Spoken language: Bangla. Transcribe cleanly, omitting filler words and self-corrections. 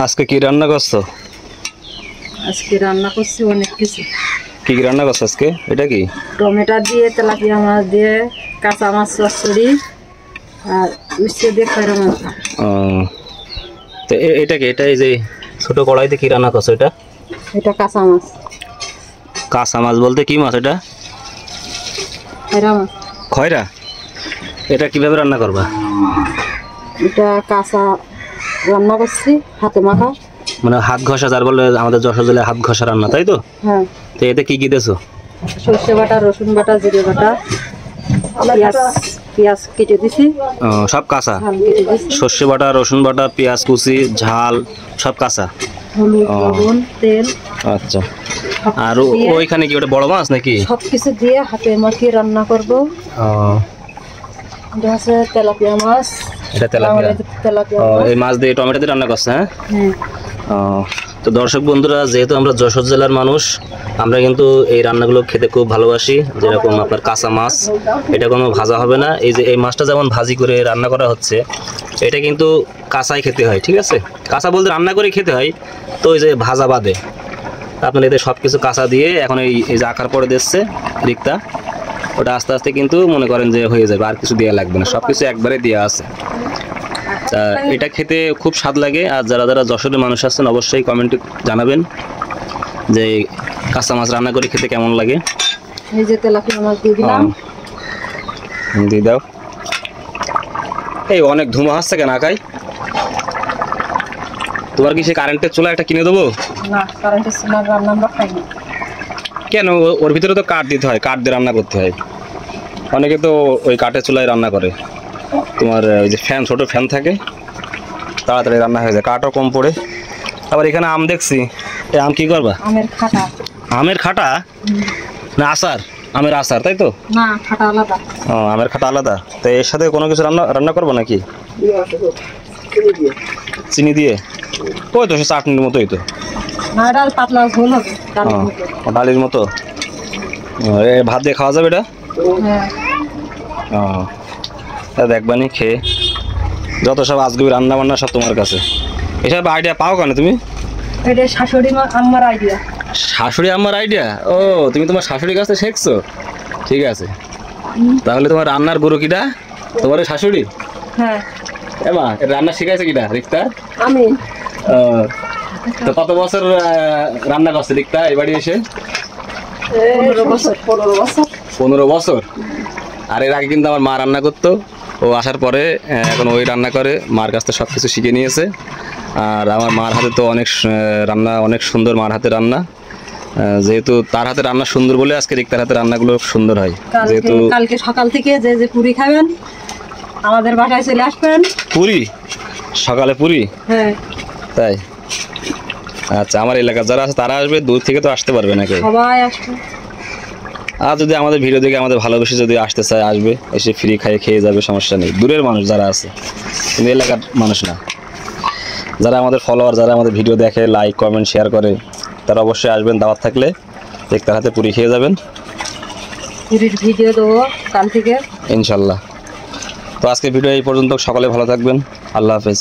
আজকে কি রান্না করছো? আজকে রান্না করছি অনেক কিছু। কি কি রান্না করছো আজকে? এটা কি? টমেটো দিয়ে, তেলাপিয়া মাছ দিয়ে, কাঁচা মাছ চচ্চড়ি আর উচ্ছে দিয়ে খয়রা মাছ। তো এটা কি? এটা এই যে ছোট কড়াইতে কি রান্না করছো? এটা এটা কাঁচা মাছ। কাঁচা মাছ বলতে কি মাছ? এটা খয়রা মাছ। খয়রা? এটা কিভাবে রান্না করবা? এটা কাঁচা রান্না করছি হাতে মাখা। মানে হাত ঘষা, যার বলে আমাদের যশোর জেলায় হাত ঘষা রান্না, তাই তো? হ্যাঁ। তো এতে কি কি দেছো? সর্ষে বাটা, রসুন বাটা, জিরে বাটা, পেঁয়াজ কেটে দিছি। সব কাঁচা? ঝাল কেটে দিছি। সর্ষে বাটা, রসুন বাটা, পেঁয়াজ কুচি, ঝাল সব কাঁচা? হলুদ, লবণ, তেল। আচ্ছা। আর ওইখানে কি ওটা বড় মাছ নাকি? সবকিছু দিয়ে হাতে মাখিয়ে রান্না করবো। এটা হচ্ছে তেলাপিয়া মাছ। এটা তেলাপিয়া? তেলাপিয়া এই মাছ দিয়ে টমেটো দিয়ে রান্না করছে? হ্যাঁ। হ্যাঁ। তো দর্শক বন্ধুরা, যেহেতু আমরা যশোর জেলার মানুষ, আমরা কিন্তু এই রান্নাগুলো খেতে খুব ভালোবাসি। যেরকম আপনার কাঁচা মাছ, এটা কোনো ভাজা হবে না। এই যে এই মাছটা যেমন ভাজি করে রান্না করা হচ্ছে, এটা কিন্তু কাঁচাই খেতে হয়, ঠিক আছে? কাঁচা বলতে রান্না করে খেতে হয়, তো এই যে ভাজা বাদে আপনার এতে সব কিছু কাঁচা দিয়ে এখন এই যে আকার পরে দিচ্ছে রিক্তা, ওটা আস্তে আস্তে কিন্তু মনে করেন যে হয়ে যাবে, আর কিছু দেওয়া লাগবে না, সব কিছু একবারে দেওয়া আছে। তা এটা খেতে খুব স্বাদ লাগে। আর যারা যারা যশোরের মানুষ আছেন অবশ্যই কমেন্টে জানাবেন যে কাঁচা মাছ রান্না করে খেতে কেমন লাগে। এই যে তেলাপিয়া মাছ দিয়ে দিলাম। দিয়ে দাও। এই অনেক ধুমা আসছে কেন আকাই? তোমার কি সে কারেন্টের চুলা একটা কিনে দেবো? না, কারেন্টের চুলার রান্না আমরা খাই না। কেন? ওর ভিতরে তো কাঠ দিতে হয়, কাঠ দিয়ে রান্না করতে হয়। অনেকে তো ওই কাঠের চুলায় রান্না করে। তোমার ওই যে ফ্যান, ছোট ফ্যান থাকে, তাড়াতাড়ি রান্না হয়ে যায়, কাঠও কম পড়ে। আবার এখানে আম দেখছি, এই আম কি করবা? আমের খাটা। আমের খাটা না আচার? আমের আচার, তাই তো? না, খাটা আলাদা। আমের খাটা আলাদা। তো এর সাথে কোনো কিছু রান্না করবো নাকি? চিনি দিয়ে? ওই তো সে চাটনির মতোই তো। না, এটা পাতলা ঝোল হবে, ডালির মতো। ভাত দিয়ে খাওয়া যাবে এটা? হ্যাঁ। দেখবানি খেয়ে, যত সব আজকে রান্না বান্না সব তোমার কাছে। এসব আইডিয়া পাও কেন তুমি? এটা শাশুড়ি আম্মার আইডিয়া। শাশুড়ি আম্মার আইডিয়া? ও, তুমি তোমার শাশুড়ির কাছে শিখছো? ঠিক আছে। তাহলে তোমার রান্নার গুরু কিটা? তোমার শাশুড়ি? হ্যাঁ। এমা রান্না শিখাইছে কিটা রিক্তা? আমি। তো কত বছর রান্না করছে রিক্তা এই বাড়ি এসে? 15 বছর। 15 বছর? আর এর আগে কিন্তু আমার মা রান্না করতো। ও আসার পরে এখন ওই রান্না করে, মার কাছ থেকে সব কিছু শিখে নিয়েছে। আর আমার মার হাতে তো অনেক রান্না, অনেক সুন্দর মার হাতে রান্না। যেহেতু তার হাতে রান্না সুন্দর বলে আজকে রিক্তার হাতে রান্নাগুলো সুন্দর হয়। যেহেতু কালকে সকাল থেকে যে পুরি খাবেন আমাদের বাসায় চলে আসবেন। পুরি? সকালে পুরি? হ্যাঁ। তাই? আচ্ছা, আমার এলাকার যারা আছে তারা আসবে, দূর থেকে তো আসতে পারবে নাকি? সবাই আসবে। আর যদি আমাদের ভিডিও দেখে আমাদের ভালোবেসে যদি আসতে চায়, আসবে, এসে ফ্রি খেয়ে যাবে, সমস্যা নেই। দূরের মানুষ যারা আছে, কিন্তু এলাকার মানুষ না। যারা আমাদের ফলোয়ার, যারা আমাদের ভিডিও দেখে, লাইক কমেন্ট শেয়ার করে, তারা অবশ্যই আসবেন। দাওয়াত থাকলে রিক্তার হাতে পুরি খেয়ে যাবেন। পুরির ভিডিও দেবো কাল থেকে ইনশাল্লাহ। তো আজকে ভিডিও এই পর্যন্ত। সকলে ভালো থাকবেন। আল্লাহ হাফেজ।